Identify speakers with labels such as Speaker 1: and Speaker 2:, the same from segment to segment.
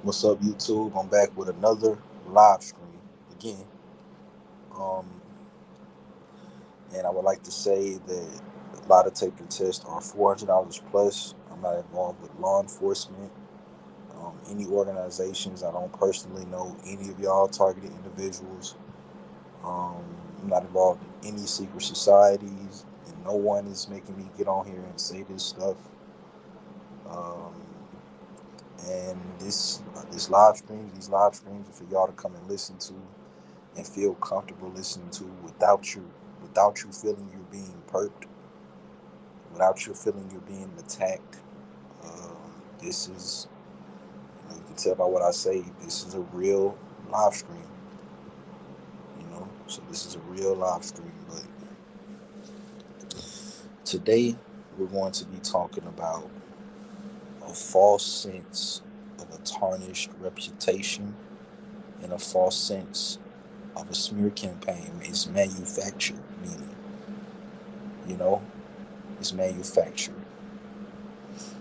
Speaker 1: What's up, YouTube? I'm back with another live stream again. Um, and I would like to say that a lot of taker tests are $400 plus. I'm not involved with law enforcement, any organizations. I don't personally know any of y'all targeted individuals. Um, I'm not involved in any secret societies, and no one is making me get on here and say this stuff. Um, and these live streams are for y'all to come and listen to and feel comfortable listening to without you feeling you're being perked, without you feeling you're being attacked. This is you can tell by what I say. This is a real live stream. So this is a real live stream. But today we're going to be talking about a false sense of a tarnished reputation and a false sense of a smear campaign is manufactured, meaning, you know, it's manufactured.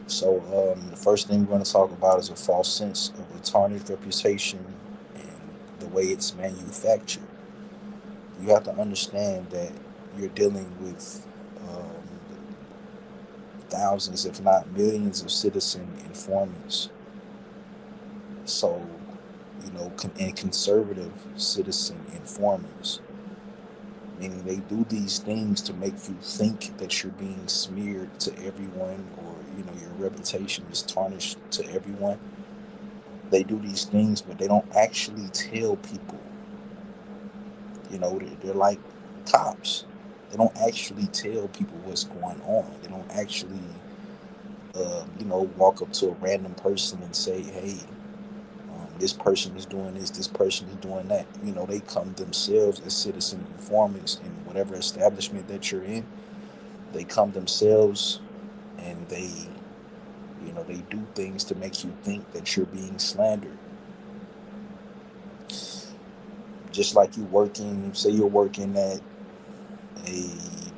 Speaker 1: So the first thing we're going to talk about is a false sense of a tarnished reputation and the way it's manufactured. You have to understand that you're dealing with thousands, if not millions, of citizen informants. So, and conservative citizen informers, meaning they do these things to make you think that you're being smeared to everyone, or your reputation is tarnished to everyone. They do these things, but they don't actually tell people. They're like cops. They don't actually tell people what's going on. They don't actually, walk up to a random person and say, "Hey, this person is doing this person is doing that." They come themselves as citizen informants in whatever establishment that you're in. They come themselves, and they do things to make you think that you're being slandered. Just like say you're working at a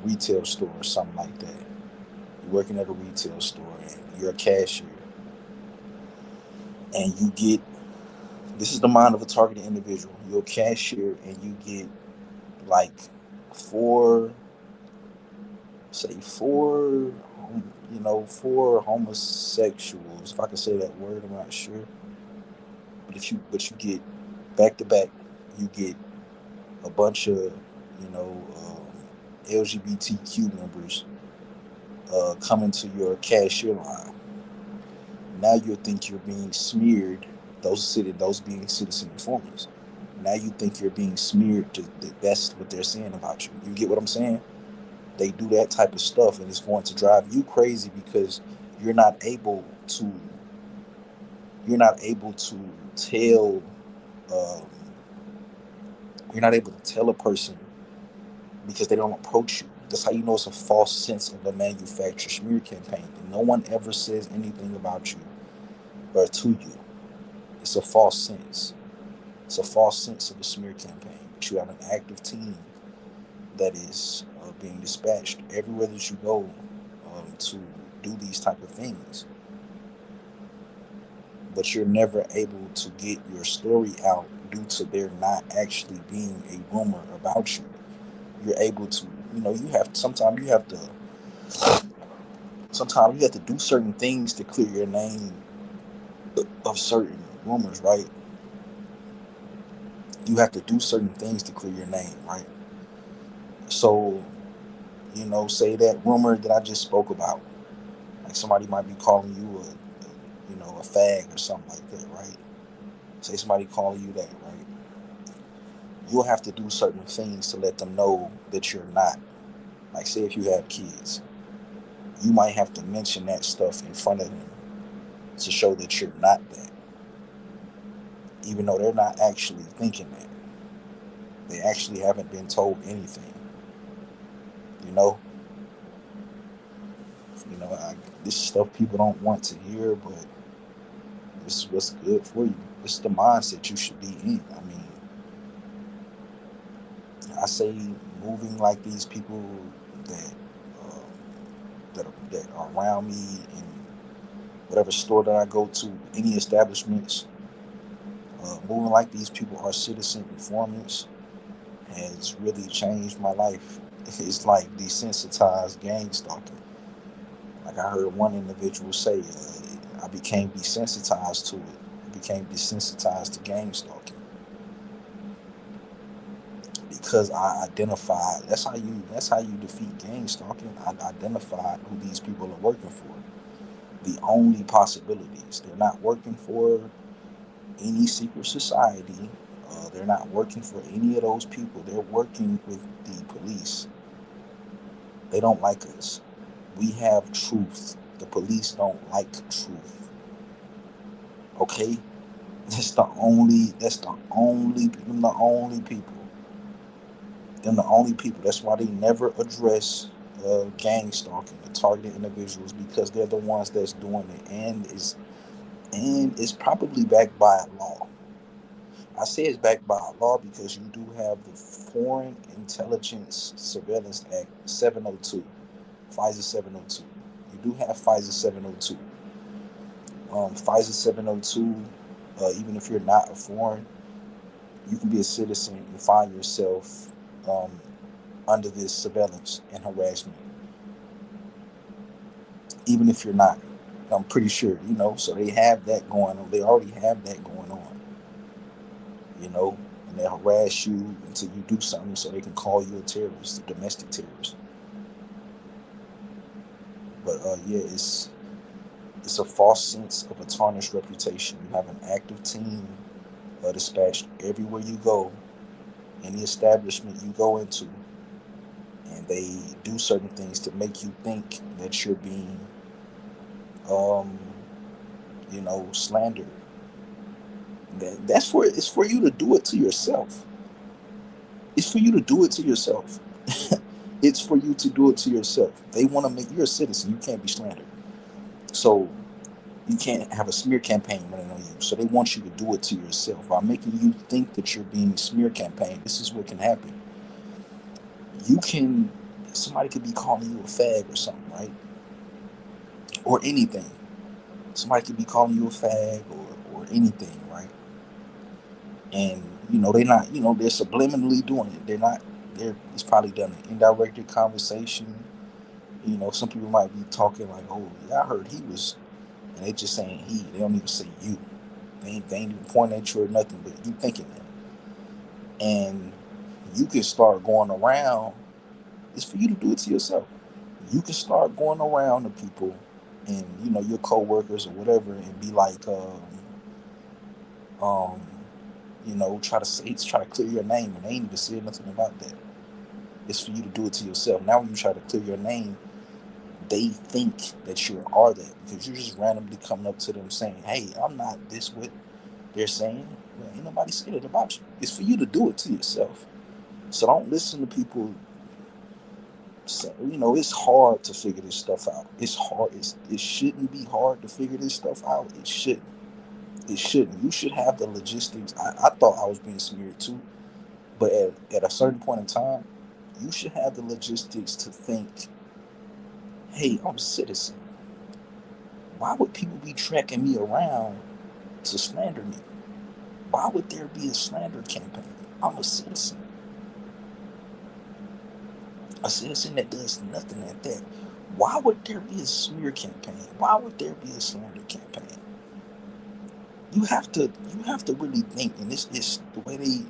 Speaker 1: retail store or something like that. You're working at a retail store and you're a cashier, and you get this is the mind of a targeted individual. You're a cashier and you get like four, say four homosexuals. If I can say that word, I'm not sure. But you get back to back. You get a bunch of LGBTQ members coming to your cashier line. Now you think you're being smeared. Those being citizen informers. Now you think you're being smeared. That's what they're saying about you. You get what I'm saying? They do that type of stuff, and it's going to drive you crazy because you're not able to. You're not able to tell. Um, you're not able to tell a person because they don't approach you. That's how you know it's a false sense of a manufactured smear campaign. No one ever says anything about you or to you. It's a false sense. It's a false sense of a smear campaign. But you have an active team that is being dispatched everywhere that you go to do these type of things. But you're never able to get your story out due to there not actually being a rumor about you. You're able to, you have sometimes you have to do certain things to clear your name of certain rumors, right? You have to do certain things to clear your name, right? So, say that rumor that I just spoke about, like somebody might be calling you a fag or something like that, right? Say somebody calling you that, right? You'll have to do certain things to let them know that you're not. Like, say if you have kids, you might have to mention that stuff in front of them to show that you're not that, even though they're not actually thinking that. They actually haven't been told anything. You know, this is stuff people don't want to hear, but this is what's good for you. This is the mindset you should be in. I mean, I say moving like these people that um, that are around me in whatever store that I go to, any establishments. Moving like these people are citizen informants has really changed my life. It's like desensitized gang stalking. Like I heard one individual say, I became desensitized to it. I became desensitized to gang stalking because I identified. That's how you defeat gang stalking. I identified who these people are working for. The only possibilities. They're not working for any secret society. They're not working for any of those people. They're working with the police. They don't like us. We have truth. The police don't like truth. Okay? Them the only people. Them the only people. That's why they never address gang stalking, the targeted individuals, because they're the ones that's doing it, and is probably backed by a law. I say it's backed by a law because you do have the Foreign Intelligence Surveillance Act 702, FISA 702. You do have FISA 702. FISA 702, even if you're not a foreign, you can be a citizen and find yourself um, under this surveillance and harassment, even if you're not. I'm pretty sure, so they have that going on. They already have that going on, you know, and they harass you until you do something so they can call you a terrorist, a domestic terrorist. But yeah, it's a false sense of a tarnished reputation. You have an active team dispatched everywhere you go, any establishment you go into, and they do certain things to make you think that you're being, um, slandered. It's for you to do it to yourself. It's for you to do it to yourself. It's for you to do it to yourself. They want to make you're a citizen. You can't be slandered. So you can't have a smear campaign running on you. So they want you to do it to yourself by making you think that you're being smear campaigned. This is what can happen. You can Somebody could be calling you a fag or something, right? Or anything. Somebody could be calling you a fag or anything, right? And they're not, they're subliminally doing it. They're not. It's probably done an indirected conversation. Some people might be talking like, "Oh, yeah, I heard he was," and they just saying he. They don't even say you. They ain't even pointing at you or nothing, but you thinking that. And you can start going around. It's for you to do it to yourself. You can start going around to people and your coworkers or whatever, and be like, um, try to clear your name, and they ain't even saying nothing about that. It's for you to do it to yourself. Now, when you try to clear your name, they think that you are that because you're just randomly coming up to them saying, "Hey, I'm not this." What they're saying, well, ain't nobody saying it about you. It's for you to do it to yourself. So don't listen to people. It's hard to figure this stuff out. It's hard. It shouldn't be hard to figure this stuff out. It shouldn't. It shouldn't. You should have the logistics. I thought I was being smeared too, but at a certain point in time, you should have the logistics to think, hey, I'm a citizen. Why would people be tracking me around to slander me? Why would there be a slander campaign? I'm a citizen. A citizen that does nothing at that. Why would there be a smear campaign? Why would there be a slander campaign? You have to really think, and this is the way they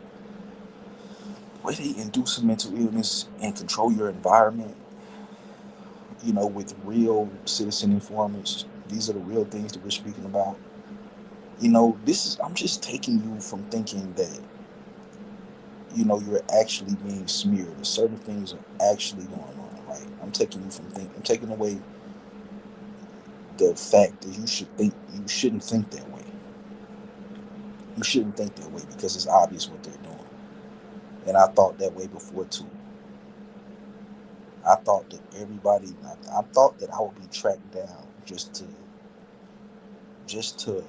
Speaker 1: induce a mental illness and control your environment. With real citizen informants, these are the real things that we're speaking about. This is I'm just taking you from thinking that you're actually being smeared. Certain things are actually going on, right? I'm taking away the fact that you shouldn't think that way. You shouldn't think that way because it's obvious what they're doing. And I thought that way before too. I thought that I would be tracked down just to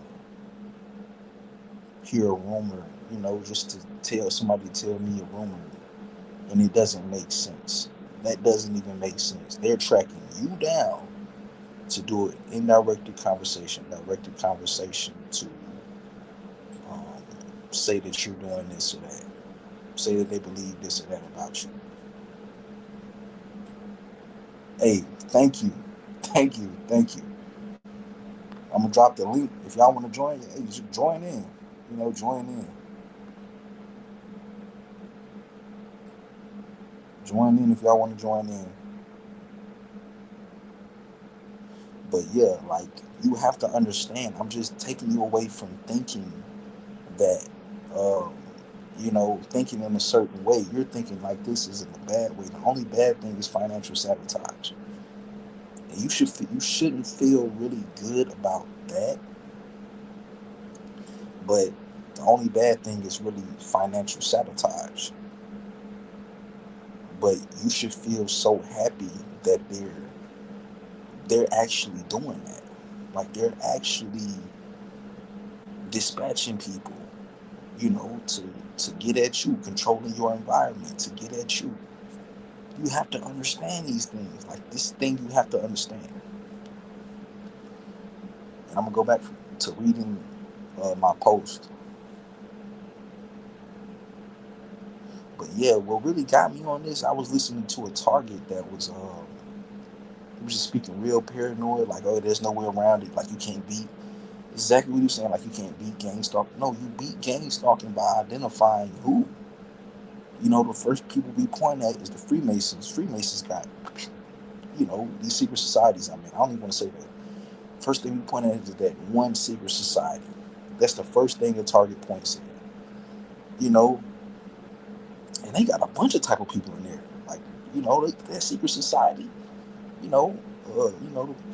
Speaker 1: hear a rumor, just to tell somebody to tell me a rumor, and it doesn't make sense. That doesn't even make sense. They're tracking you down to do it directed conversation to um, say that you're doing this or that. Say that they believe this or that about you. Hey, thank you. Thank you. Thank you. I'm gonna drop the link. If y'all want to join, hey, just join in. Join in. Join in if y'all want to join in. But yeah, like, you have to understand. I'm just taking you away from thinking that, um, thinking in a certain way. You're thinking like this is in a bad way. The only bad thing is financial sabotage, and you shouldn't feel really good about that. But the only bad thing is really financial sabotage. But you should feel so happy that they're actually doing that. Like, they're actually dispatching people, to get at you, controlling your environment, to get at you. You have to understand these things. Like, this thing you have to understand. And I'm gonna go back to reading my post. But yeah, what really got me on this, I was listening to a target that was he was just speaking real paranoid, like, oh, there's no way around it, like, you can't beat, exactly what he was saying, like, you can't beat gang stalking. No, you beat gang stalking by identifying who. The first people we point at is the Freemasons. Freemasons got, these secret societies. I mean, I don't even want to say that. First thing we point at is that one secret society. That's the first thing a target points at. You know, and they got a bunch of type of people in there. Like, that secret society. You know, the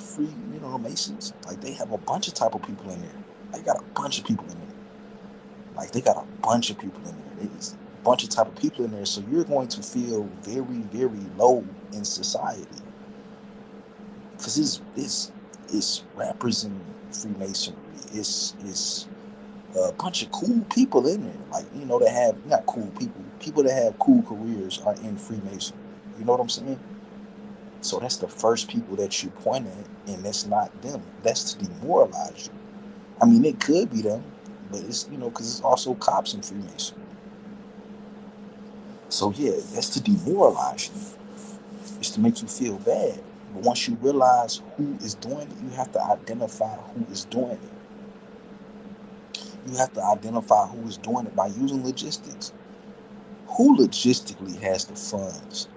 Speaker 1: free, the Masons. Like, they have a bunch of type of people in there. They got a bunch of people in there. Like, they got a bunch of people in there. There's a bunch of type of people in there. So you're going to feel very, very low in society, because it's representing Freemasonry. It's a bunch of cool people in there. Like, that have, not cool people that have cool careers are in Freemasonry. You know what I'm saying? So that's the first people that you point at, and that's not them. That's to demoralize you. I mean, it could be them, but it's, because it's also cops in Freemasonry. So yeah, that's to demoralize you. It's to make you feel bad. But once you realize who is doing it, you have to identify who is doing it. You have to identify who is doing it by using logistics. Who logistically has the funds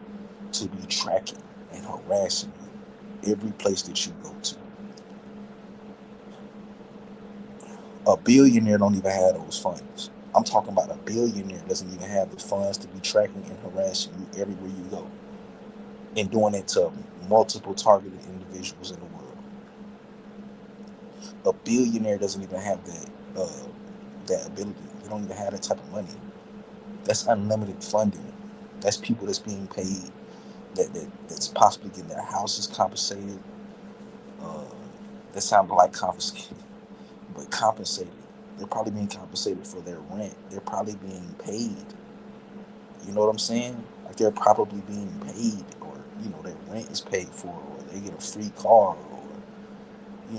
Speaker 1: to be tracking and harassing you every place that you go to? A billionaire don't even have those funds. I'm talking about a billionaire doesn't even have the funds to be tracking and harassing you everywhere you go, and doing it to multiple targeted individuals in the world. A billionaire doesn't even have that ability. They don't even have that type of money. That's unlimited funding. That's people that's being paid, that's possibly getting their houses compensated. Uh, that sounded like confiscated, but compensated. They're probably being compensated for their rent. They're probably being paid. You know what I'm saying? Like, they're probably being paid, or their rent is paid for, or they get a free car,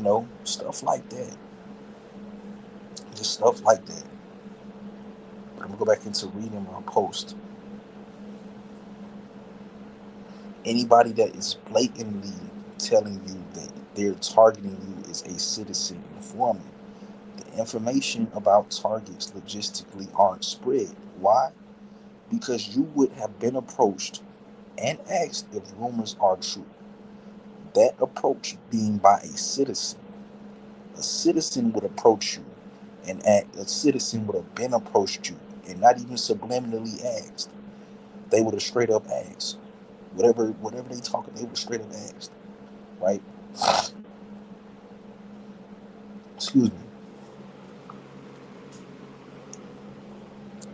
Speaker 1: or stuff like that. Just stuff like that. But I'm gonna go back into reading my post. Anybody that is blatantly telling you that they're targeting you is a citizen informant. The information about targets logistically aren't spread. Why? Because you would have been approached and asked if rumors are true. That approach being by a citizen. A citizen would approach you, and a citizen would have been approached you, and not even subliminally asked. They would have straight up asked. Whatever they talking, they would have straight up asked. Right? Excuse me.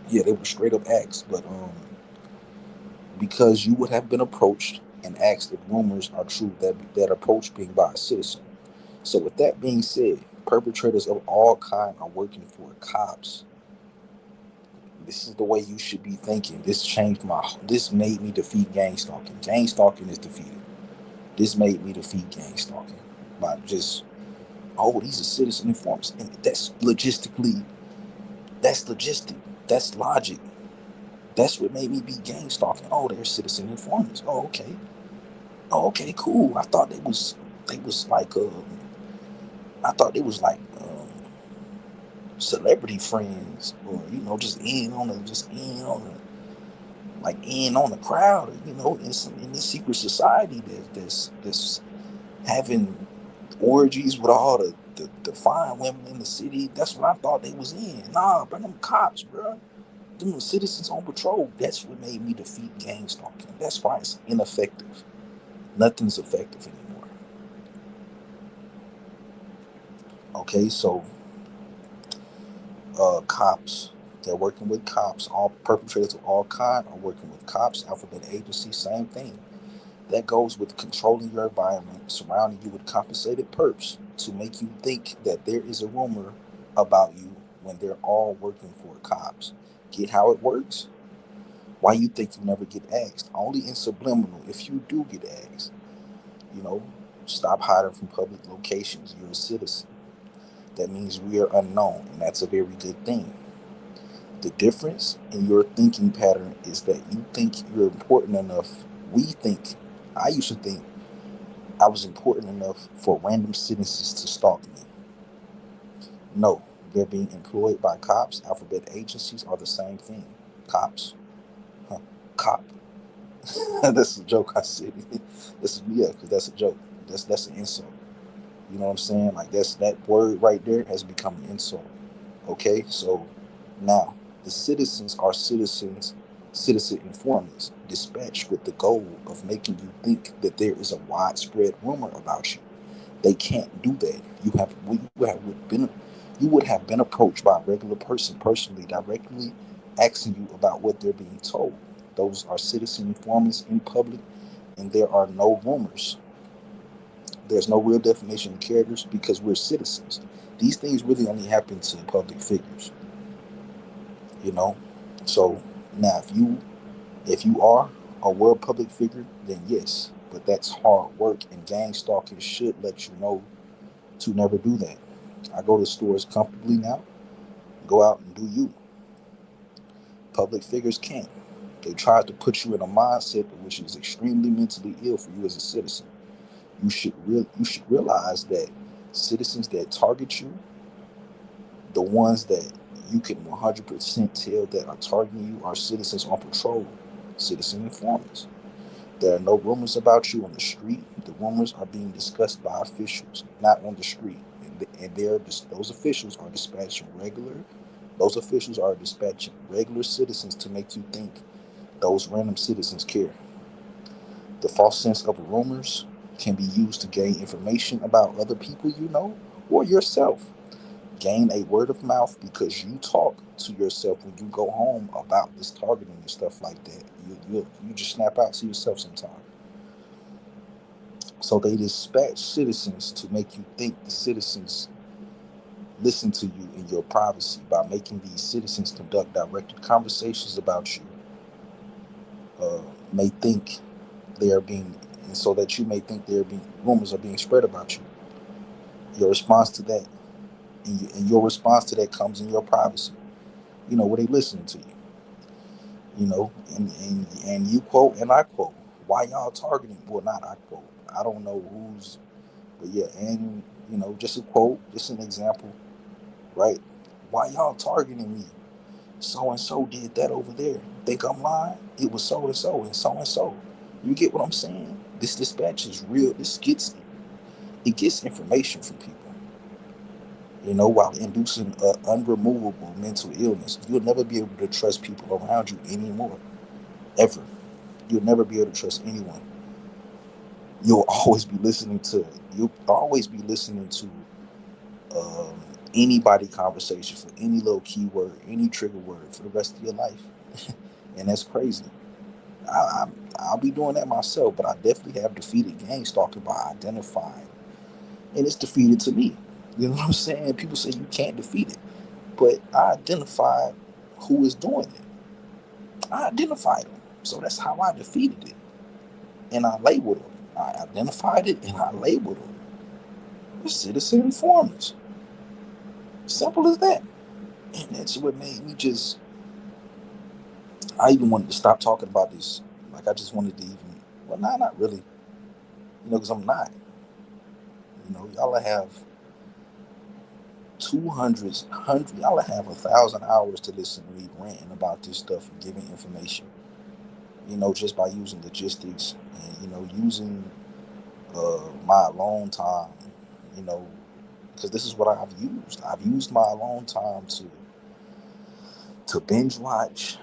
Speaker 1: Yeah, they would straight up asked, but because you would have been approached and asked if rumors are true, that approach being by a citizen. So with that being said, perpetrators of all kind are working for cops. This is the way you should be thinking. This made me defeat gang stalking. Gang stalking is defeated. This made me defeat gang stalking by just, oh, these are citizen informants. And that's logistically That's logistic. That's logic. That's what made me be gang stalking. Oh, they're citizen informants. Oh, okay. Oh, okay, cool. They was like I thought they was like celebrity friends, or just in on the crowd, in this secret society that's having orgies with all the fine women in the city. That's what I thought they was in. Nah, bro, them cops, bro. Them citizens on patrol. That's what made me defeat gang stalking. That's why it's ineffective. Nothing's effective anymore. Okay, so cops, they're working with cops. All perpetrators of all kind are working with cops, alphabet agency, same thing. That goes with controlling your environment, surrounding you with compensated perps to make you think that there is a rumor about you when they're all working for cops. Get how it works? Why you think you never get asked? Only in subliminal if you do get asked. You know, stop hiding from public locations. You're a citizen. That means we are unknown, and that's a very good thing. The difference in your thinking pattern is that you think you're important enough. We think, I used to think I was important enough for random citizens to stalk me. No, they're being employed by cops. Alphabet agencies are the same thing. Cops, huh? Cop. That's a joke I said. Yeah, because that's a joke. That's an insult. You know what I'm saying? Like that word right there has become an insult. Okay, so now the citizens are citizen informants, dispatched with the goal of making you think that there is a widespread rumor about you. They can't do that. You would have been approached by a regular person personally, directly asking you about what they're being told. Those are citizen informants in public, and there are no rumors. There's no real definition of characters because we're citizens. These things really only happen to public figures, you know. So now, if you are a world public figure, then yes, but that's hard work, and gang stalking should let you know to never do that. I go to stores comfortably now. Go out and do you. Public figures can't. They try to put you in a mindset which is extremely mentally ill for you as a citizen. You should realize that citizens that target you, the ones that you can 100% tell that are targeting you, are citizens on patrol, citizen informants. There are no rumors about you on the street. The rumors are being discussed by officials, not on the street. Those officials are dispatching regular. Those officials are dispatching regular citizens to make you think those random citizens care. The false sense of rumors can be used to gain information about other people you know or yourself. Gain a word of mouth because you talk to yourself when you go home about this targeting and stuff like that. You just snap out to yourself sometimes. So they dispatch citizens to make you think the citizens listen to you in your privacy. By making these citizens conduct directed conversations about you, uh, may think they are being, and so that you may think they are being, rumors are being spread about you. Your response to that, and your response to that comes in your privacy. Were they listening to you? And you quote and I quote, why y'all targeting? Well, not I quote. I don't know who's, but yeah, and just a quote, just an example, right? Why y'all targeting me? So and so did that over there. Think I'm lying? It was so and so and so and so. You get what I'm saying? This dispatch is real. It gets information from people. While inducing unremovable mental illness. You'll never be able to trust people around you anymore, ever. You'll never be able to trust anyone. You'll always be listening to. You'll always be listening to um, anybody conversation for any little keyword, any trigger word for the rest of your life, and that's crazy. I, I, I'll be doing that myself, but I definitely have defeated gang stalking by identifying, and it's defeated to me. You know what I'm saying? People say you can't defeat it, but I identified who is doing it. I identified them, so that's how I defeated it, and I labeled them. I identified it and I labeled them. Citizen informants. Simple as that. And that's what made me just. I even wanted to stop talking about this. Like I just wanted to even. Well, nah, not really. Because I'm not. Y'all have 200, y'all have 1,000 hours to listen to me ranting about this stuff and giving information. Just by using logistics and using my alone time. You know, because this is what I've used. I've used my alone time to binge watch.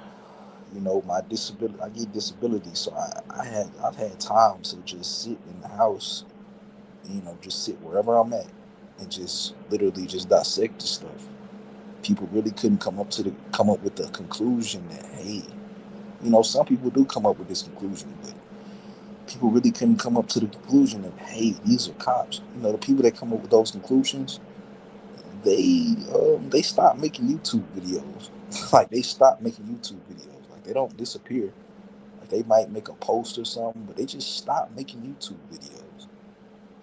Speaker 1: My disability. I get disability, so I've had time to just sit in the house. Just sit wherever I'm at and just literally just dissect the stuff. People really couldn't come up with the conclusion that, hey, some people do come up with this conclusion, but people really couldn't come up to the conclusion that, hey, these are cops. The people that come up with those conclusions, they stop making YouTube videos. Like they stop making YouTube videos. Like they don't disappear. Like they might make a post or something, but they just stop making YouTube videos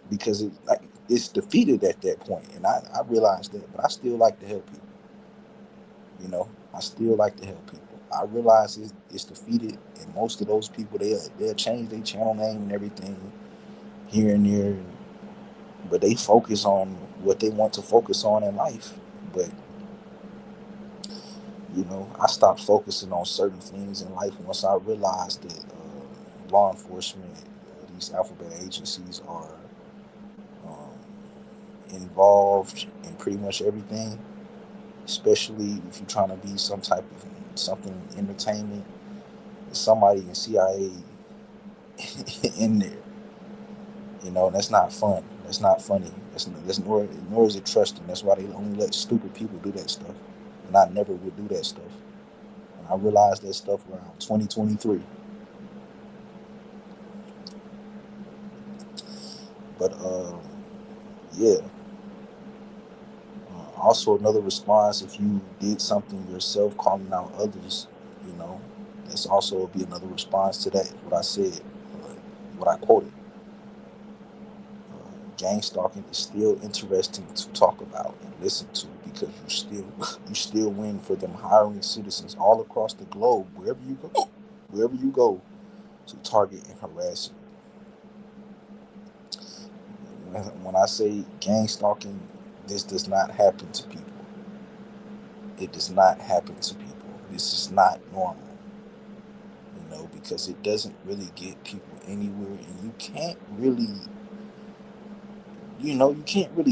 Speaker 1: because it's defeated at that point. And I realized that, but I still like to help people. I still like to help people. I realize it's defeated, and most of those people they'll change their channel name and everything here and there, but they focus on what they want to focus on in life. But I stopped focusing on certain things in life once I realized that law enforcement, these alphabet agencies are um, involved in pretty much everything, especially if you're trying to be some type of something entertainment. Somebody in CIA in there. That's not fun. That's not funny. That's nor is it trusting. That's why they only let stupid people do that stuff. And I never would do that stuff. And I realized that stuff around 2023. But yeah. Also, another response if you did something yourself, calling out others. You know, that's also be another response to that. What I said, what I quoted. Gang stalking is still interesting to talk about and listen to because you still win for them hiring citizens all across the globe, wherever you go, to target and harass you. When I say gang stalking, this does not happen to people. It does not happen to people. This is not normal, because it doesn't really get people anywhere, and you can't really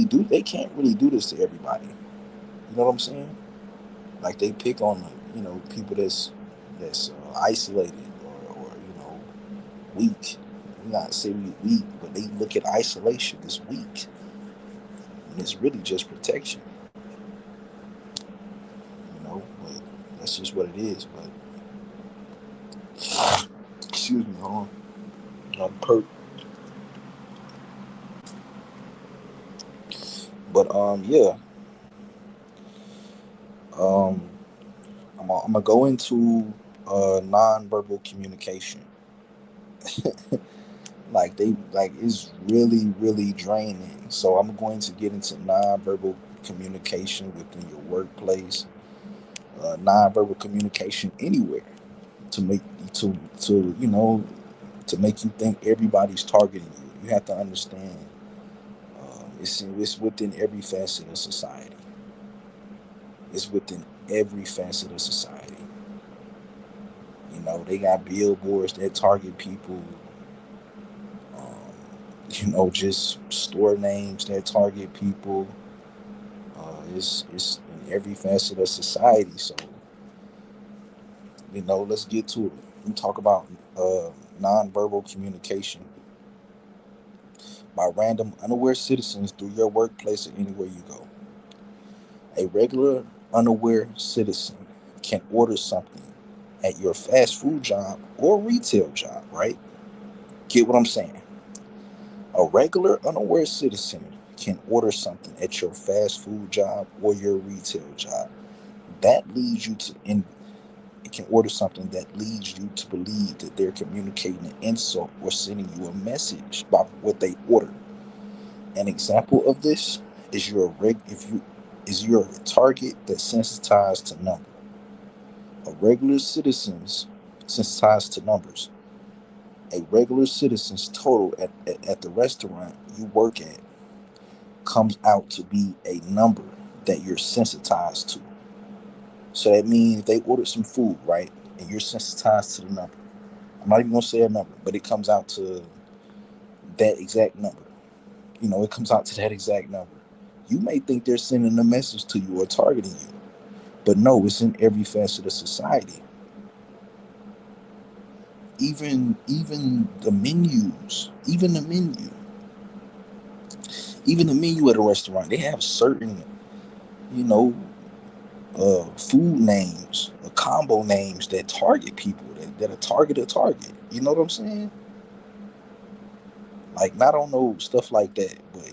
Speaker 1: do. They can't really do this to everybody. You know what I'm saying? Like they pick on people that's isolated or weak. I'm not saying weak, but they look at isolation as weak, and it's really just protection. But that's just what it is. But excuse me, hold on, perk. But yeah, um, I'm gonna go into nonverbal communication. Like it's really draining. So I'm going to get into nonverbal communication within your workplace, nonverbal communication anywhere to make to to make you think everybody's targeting you. You have to understand it's within every facet of society. It's within every facet of society. They got billboards that target people. Just store names that target people. It's in every facet of society. So let's get to it. We talk about nonverbal communication by random, unaware citizens through your workplace or anywhere you go. A regular, unaware citizen can order something at your fast food job or retail job, right? Get what I'm saying? A regular, unaware citizen can order something at your fast food job or your retail job. That leads you to in It can order something that leads you to believe that they're communicating an insult or sending you a message about what they ordered. An example of this is if you is you're a target that's sensitized to number. A regular citizen's sensitized to numbers. A regular citizen's total at the restaurant you work at comes out to be a number that you're sensitized to. So that means if they ordered some food, right, and you're sensitized to the number. I'm not even gonna say a number, but it comes out to that exact number. It comes out to that exact number. You may think they're sending a message to you or targeting you, but no, it's in every facet of society. Even the menus, even the menu at a restaurant, they have certain, you know, food names, combo names that target people that are target. You know what I'm saying? Like, not on no stuff like that, but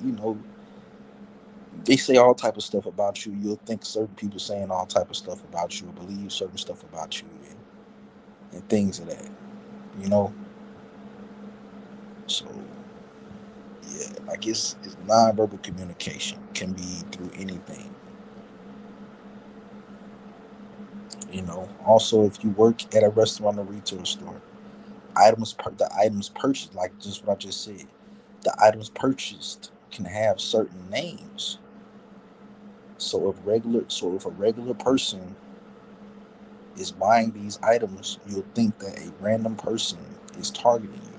Speaker 1: they say all type of stuff about you. You'll think certain people saying all type of stuff about you, or believe certain stuff about you, and things of that. You know, so yeah, like it's nonverbal communication can be through anything. Also, if you work at a restaurant or retail store, the items purchased, like just what I just said, the items purchased can have certain names. So if a regular person is buying these items, you'll think that a random person is targeting you.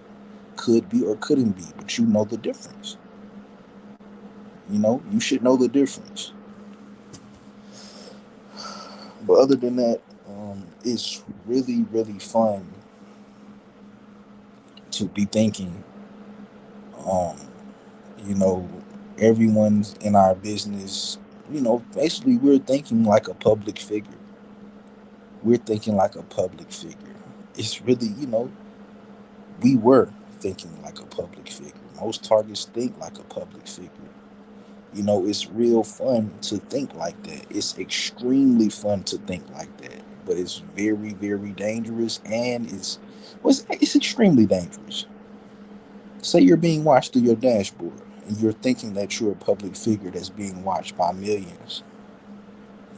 Speaker 1: Could be or couldn't be, but you know the difference. You should know the difference. But other than that, it's really, really fun to be thinking. Um, you know, everyone's in our business. Basically, we're thinking like a public figure. We're thinking like a public figure. It's really, we were thinking like a public figure. Most targets think like a public figure. It's real fun to think like that. It's extremely fun to think like that. But it's very, very dangerous, and it's extremely dangerous. Say you're being watched through your dashboard and you're thinking that you're a public figure that's being watched by millions,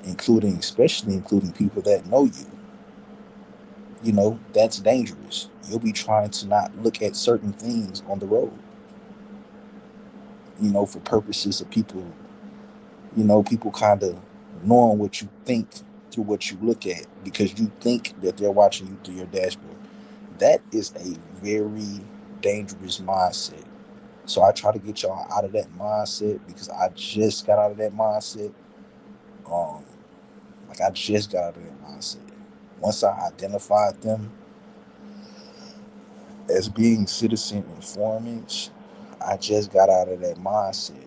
Speaker 1: especially including people that know you. That's dangerous. You'll be trying to not look at certain things on the road, for purposes of people kind of knowing what you think through what you look at, because you think that they're watching you through your dashboard. That is a very dangerous mindset. So I try to get y'all out of that mindset, because I just got out of that mindset. Um, like, I just got out of that mindset. Once I identified them as being citizen informants, I just got out of that mindset.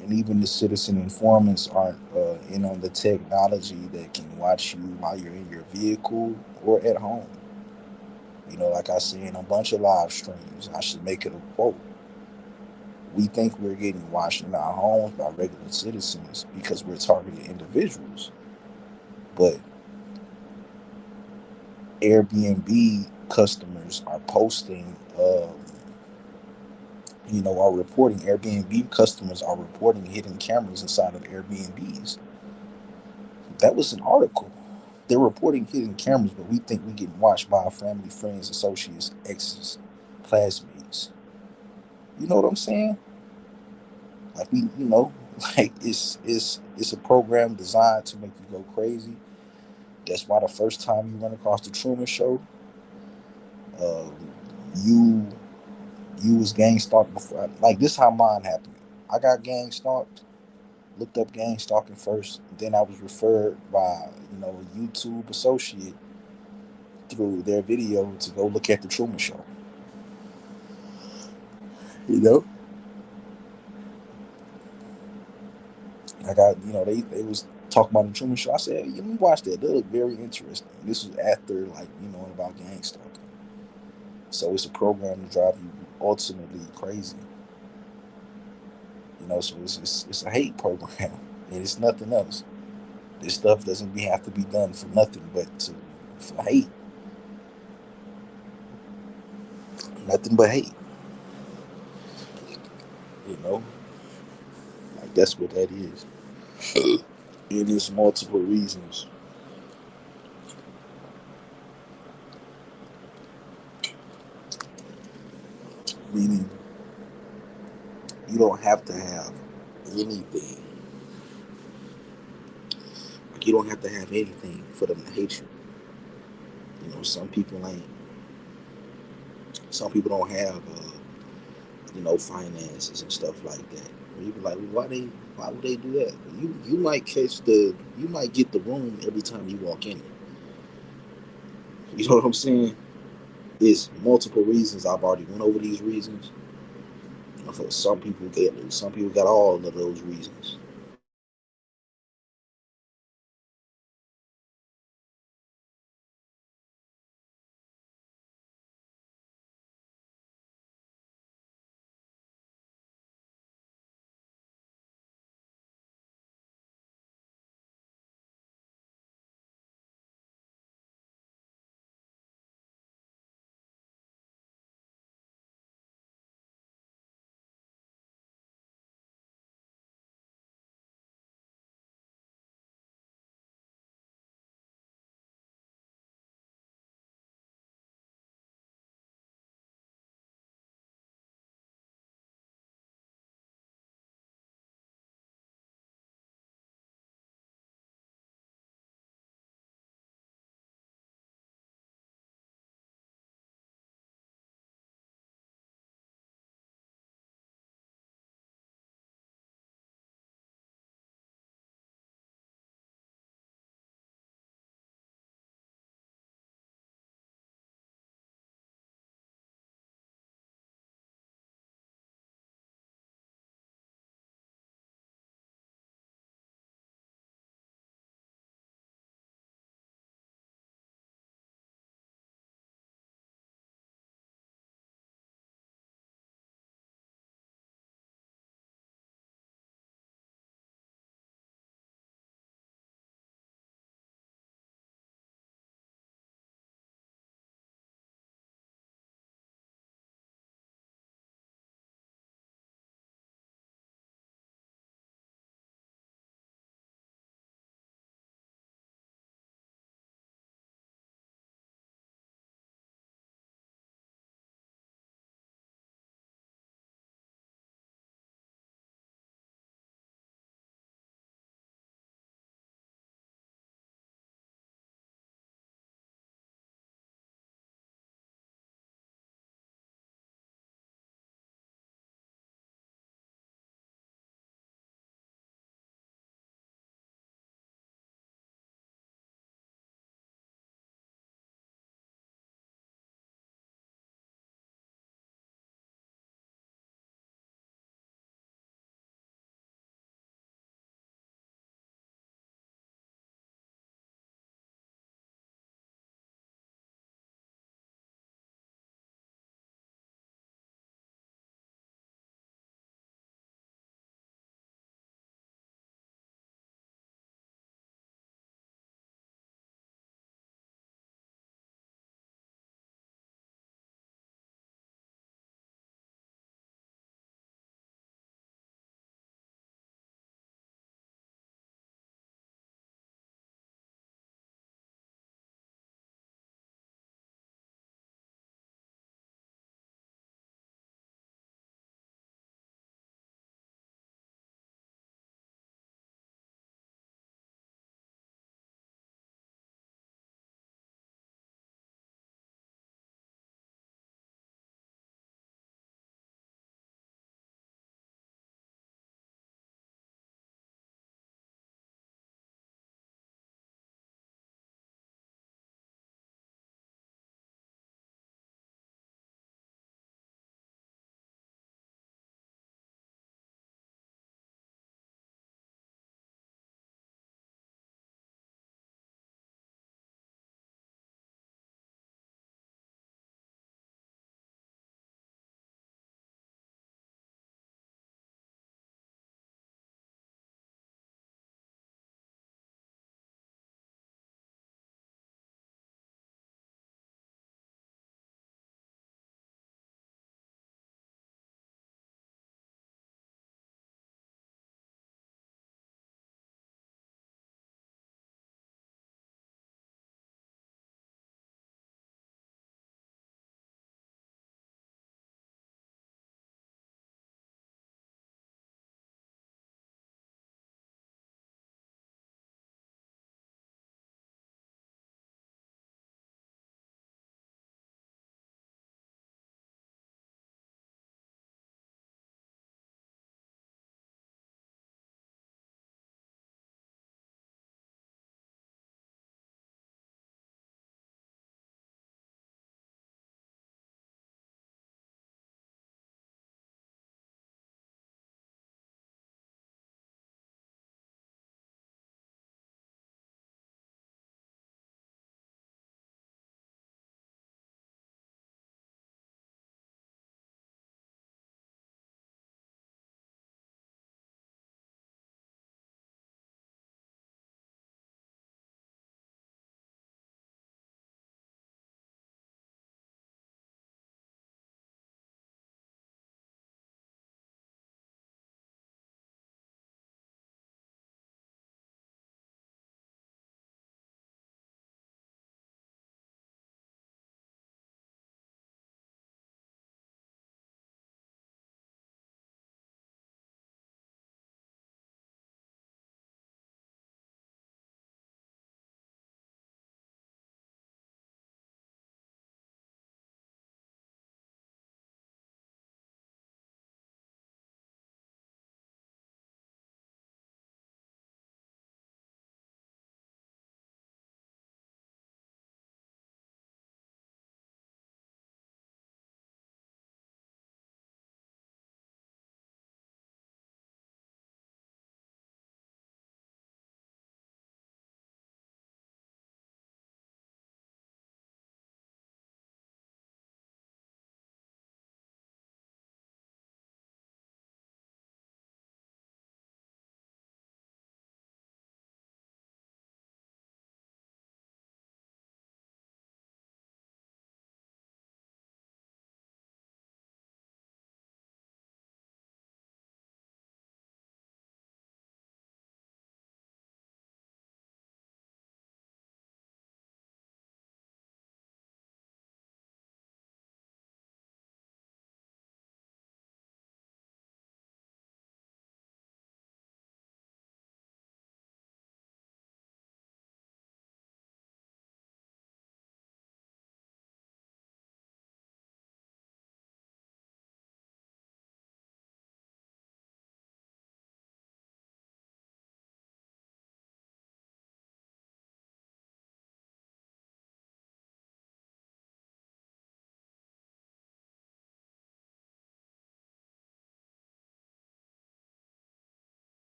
Speaker 1: And even the citizen informants aren't in on the technology that can watch you while you're in your vehicle or at home. Like I say in a bunch of live streams, I should make it a quote. We think we're getting watched in our homes by regular citizens because we're targeted individuals. But Airbnb customers are posting, are reporting, Airbnb customers are reporting hidden cameras inside of Airbnbs. That was an article. They're reporting hidden cameras, but we think we're getting watched by our family, friends, associates, exes, classmates. You know what I'm saying? Like, like it's a program designed to make you go crazy. That's why the first time you run across the Truman Show, uh, you you was gang stalked before. Like, this how mine happened. I got gang stalked. Looked up gang stalking first. Then I was referred by a YouTube associate through their video to go look at the Truman Show. You know, I got they was talking about the Truman Show. I said, hey, let me watch that. They look very interesting. This was after, like, about gang stalking. So it's a program to drive you ultimately crazy. So it's a hate program, and it's nothing else. This stuff doesn't have to be done for nothing but for hate. Nothing but hate. You know, like, that's what that is. And there's multiple reasons. Meaning, you don't have to have anything. Like, you don't have to have anything for them to hate you. You know, some people don't have, finances and stuff like that. You be like, well, why would they do that? You might get the room every time you walk in it. You know what I'm saying? It's multiple reasons. I've already went over these reasons. For some people got all of those reasons.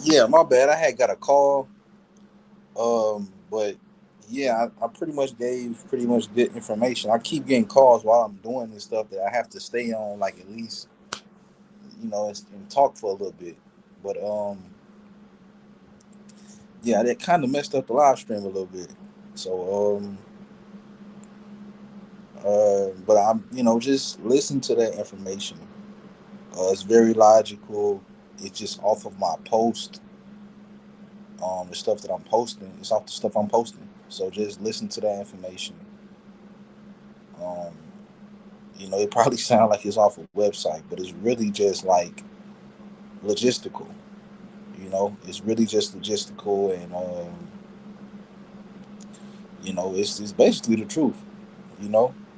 Speaker 1: Yeah, my bad. I had got a call. But yeah, I pretty much gave pretty much good information. I keep getting calls while I'm doing this stuff that I have to stay on, like at least and talk for a little bit. But yeah, that kind of messed up the live stream a little bit. So but I'm just listen to that information. It's very logical. It's just off of my post. The stuff that I'm posting, it's off the stuff I'm posting. So just listen to that information. Um, it probably sounds like it's off a website, but it's really just like logistical. It's really just logistical, and it's basically the truth.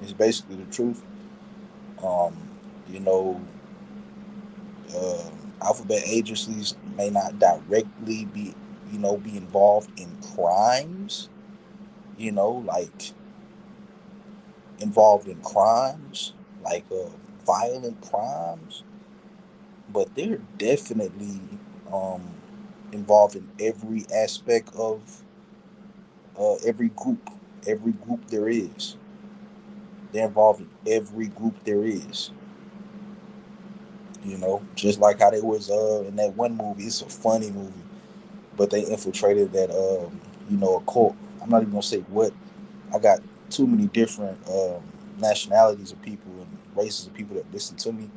Speaker 1: It's basically the truth. Um, you know, alphabet agencies may not directly be involved in crimes. Like involved in crimes, like violent crimes, but they're definitely um, involved in every aspect of every group. Every group there is. They're involved in every group there is. Just like how they was in that one movie. It's a funny movie, but they infiltrated that a cult. I'm not even gonna say what. I got too many different nationalities of people and races of people that listen to me.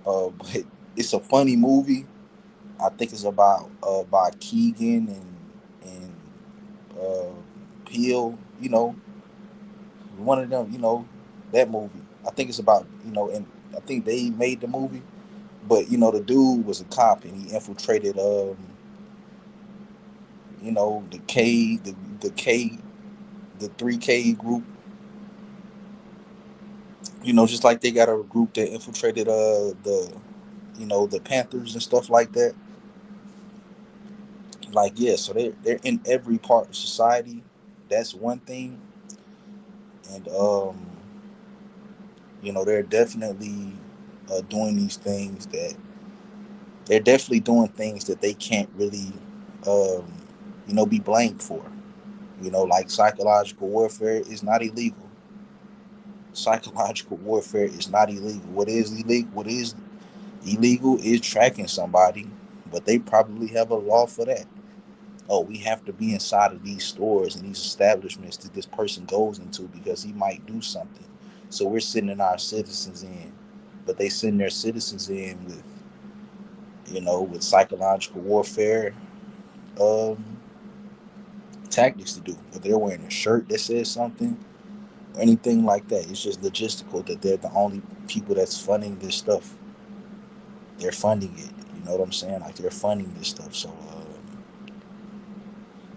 Speaker 1: But it's a funny movie. I think it's about by Keegan and uh, Peel. One of them. That movie. I think it's about and I think they made the movie. But the dude was a cop and he infiltrated the 3K group. Just like they got a group that infiltrated the Panthers and stuff like that. Like, yeah, so they're in every part of society. That's one thing. And they're definitely doing these things that they're definitely doing things that they can't really um be blamed for. Like psychological warfare is not illegal. Psychological warfare is not illegal. What is illegal is tracking somebody, but they probably have a law for that. Oh, we have to be inside of these stores and these establishments that this person goes into because he might do something. So we're sending our citizens in, but they send their citizens in with psychological warfare um, tactics to do. But they're wearing a shirt that says something or anything like that. It's just logistical that they're the only people that's funding this stuff. They're funding it. You know what I'm saying? Like they're funding this stuff. So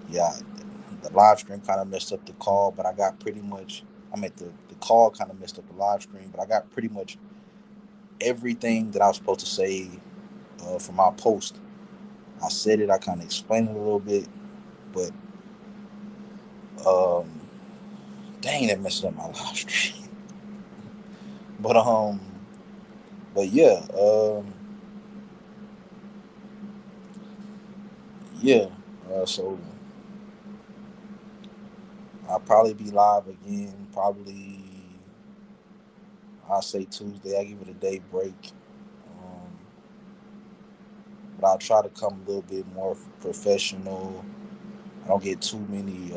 Speaker 1: yeah, the live stream kind of messed up the call, but I got pretty much. I mean, the call kind of messed up the live stream, but I got pretty much everything that I was supposed to say for my post. I said it. I kind of explained it a little bit, but um, dang, that messed up my live stream. But yeah, yeah. So I'll probably be live again. Probably I'll say Tuesday. I give it a day break. Um, but I'll try to come a little bit more professional. I don't get too many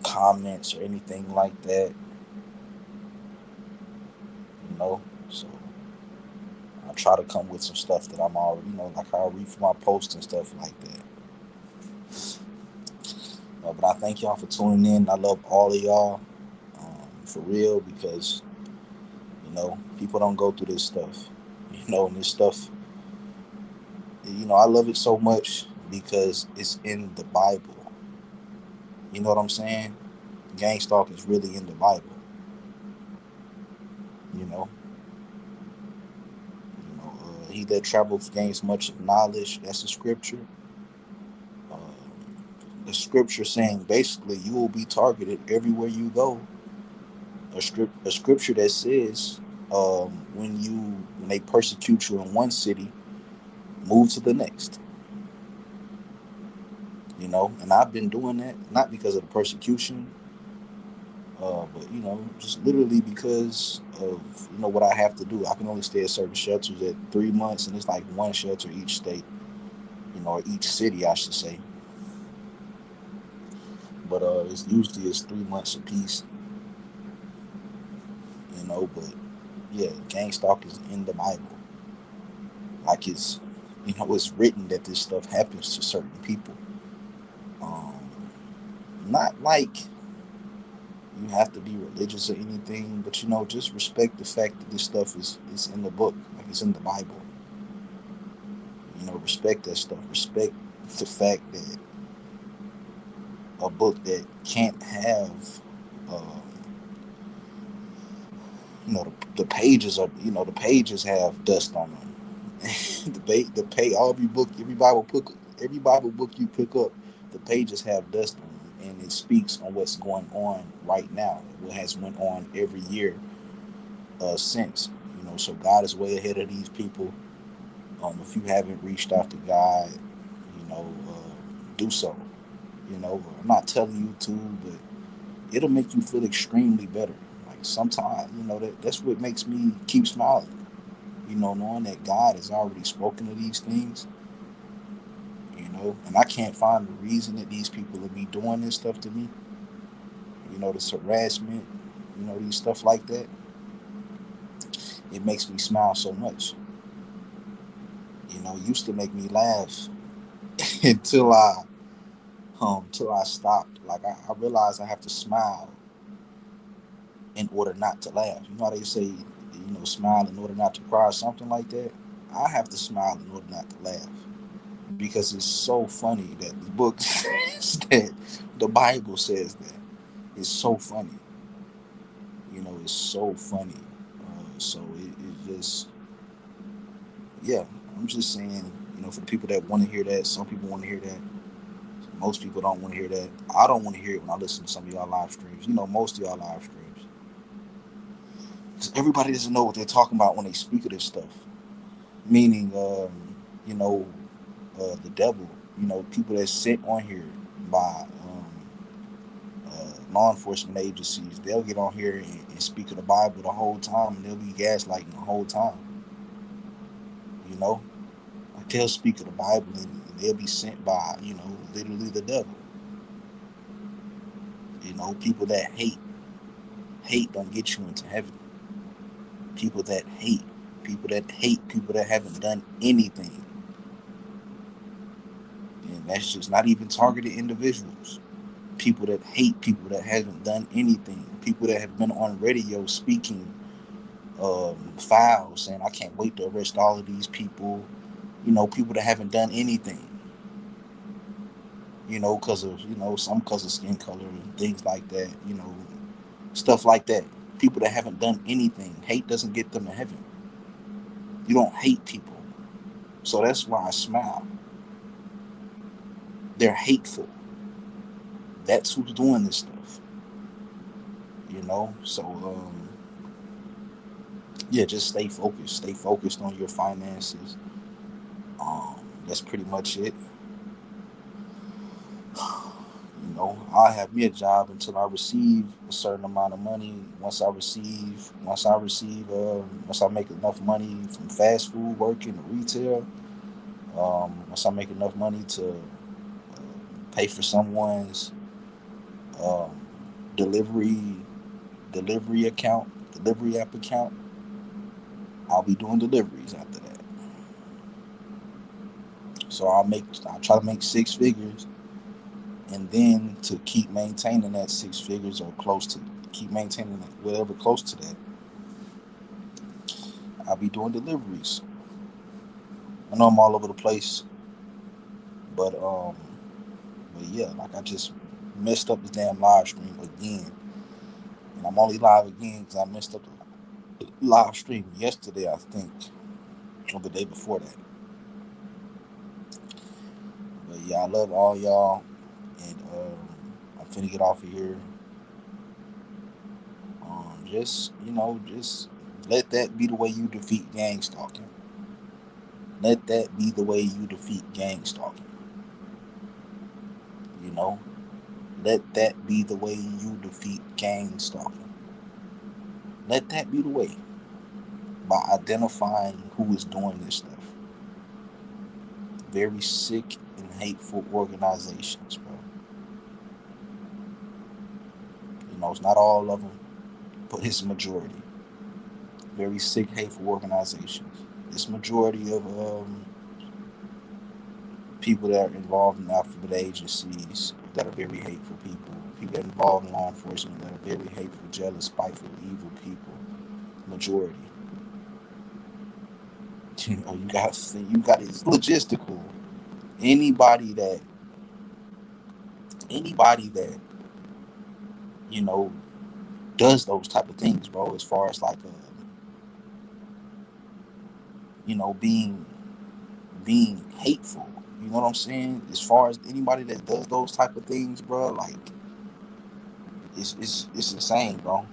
Speaker 1: comments or anything like that, you know. So I try to come with some stuff that I'm already, like how I read for my posts and stuff like that. But I thank y'all for tuning in. I love all of y'all, for real, because people don't go through this stuff, and this stuff, I love it so much because it's in the Bible. You know what I'm saying? Gangstalk is really in the Bible. You know, he that travels gains much knowledge. That's the scripture. Uh, the scripture saying basically you will be targeted everywhere you go. A scripture that says when they persecute you in one city, move to the next. And I've been doing that not because of the persecution, but just literally because of what I have to do. I can only stay at certain shelters at 3 months, and it's like one shelter each state, or each city, I should say. But it's 3 months apiece, But yeah, gang stalk is in the Bible. Like it's written that this stuff happens to certain people. Um, Not like you have to be religious or anything, but just respect the fact that this stuff is in the book, like it's in the Bible. Respect that stuff. Respect the fact that a book that can't have, um, the pages are, the pages have dust on them. the pay all every Bible book you pick up, the pages have dust on them, and it speaks on what's going on right now, what has went on every year since. So God is way ahead of these people. If you haven't reached out to God, do so. I'm not telling you to, but it'll make you feel extremely better. Like sometimes, that's what makes me keep smiling. Knowing that God has already spoken to these things. And I can't find the reason that these people will be doing this stuff to me. This harassment, these stuff like that. It makes me smile so much. It used to make me laugh until I stopped. Like I realized I have to smile in order not to laugh. You know how they say, smile in order not to cry, or something like that. I have to smile in order not to laugh because it's so funny that the book says that, the Bible says that. It's so funny. It's so funny. So it just, yeah. I'm just saying, for the people that want to hear that, some people want to hear that. Most people don't want to hear that. I don't want to hear it when I listen to some of y'all live streams. Most of y'all live streams. Because everybody doesn't know what they're talking about when they speak of this stuff. Meaning, you know, the devil. People that's sent on here by law enforcement agencies. They'll get on here and speak of the Bible the whole time, and they'll be gaslighting the whole time. You know, like they'll speak of the Bible, and they'll be sent by, literally the devil. People that hate don't get you into heaven. People that hate, people that haven't done anything, and that's just not even targeted individuals. People that hate people that haven't done anything. People that have been on radio speaking foul, saying I can't wait to arrest all of these people. People that haven't done anything. Because of some because of skin color and things like that. Stuff like that. People that haven't done anything. Hate doesn't get them to heaven. You don't hate people, so that's why I smile. They're hateful. That's who's doing this stuff. So yeah, just stay focused. Stay focused on your finances. That's pretty much it. I'll have me a job until I receive a certain amount of money. Once I make enough money from fast food working or retail. Once I make enough money to pay for someone's um, delivery delivery app account, I'll be doing deliveries after that. So I'll try to make six figures, and then to keep maintaining that six figures or close to keep maintaining it, whatever close to that, I'll be doing deliveries. I know I'm all over the place, but yeah, like I just messed up the damn live stream again, and I'm only live again because I messed up the live stream yesterday, I think, or the day before that. But yeah, I love all y'all, and I'm finna get off of here. Just let that be the way you defeat gang stalking. Let that be the way you defeat gang stalking. You know, let that be the way you defeat gang stalking. Let that be the way, by identifying who is doing this stuff. Very sick and hateful organizations, bro. You know, it's not all of them, but it's majority. Very sick, hateful organizations. It's majority of people that are involved in alphabet agencies that are very hateful people. People that are involved in law enforcement that are very hateful, jealous, spiteful, evil people. Majority. You know, you got it's logistical. Anybody that anybody that you know does those type of things, bro. As far as like being hateful. You know what I'm saying? As far as anybody that does those type of things, bro, like it's insane, bro.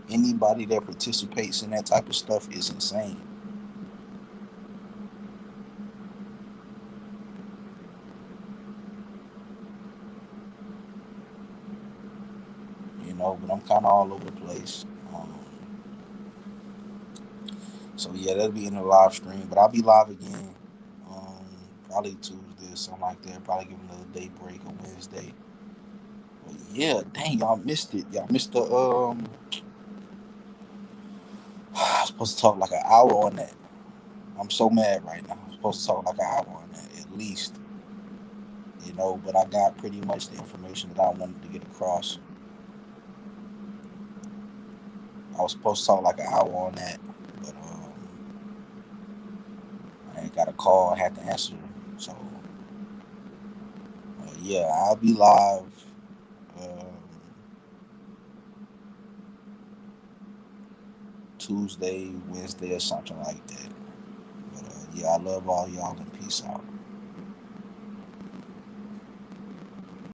Speaker 1: Anybody that participates in that type of stuff is insane. You know, but I'm kind of all over the place. So yeah, that'll be in the live stream, but I'll be live again. Um, Probably Tuesday or something like that. Probably give another day break on Wednesday. But yeah, dang, y'all missed it. Y'all missed the I was supposed to talk like an hour on that. I'm so mad right now. I'm supposed to talk like an hour on that at least. You know, but I got pretty much the information that I wanted to get across. I was supposed to talk like an hour on that, but I got a call. I had to answer. So yeah, I'll be live um, Tuesday, Wednesday, or something like that. But yeah, I love all y'all and peace out.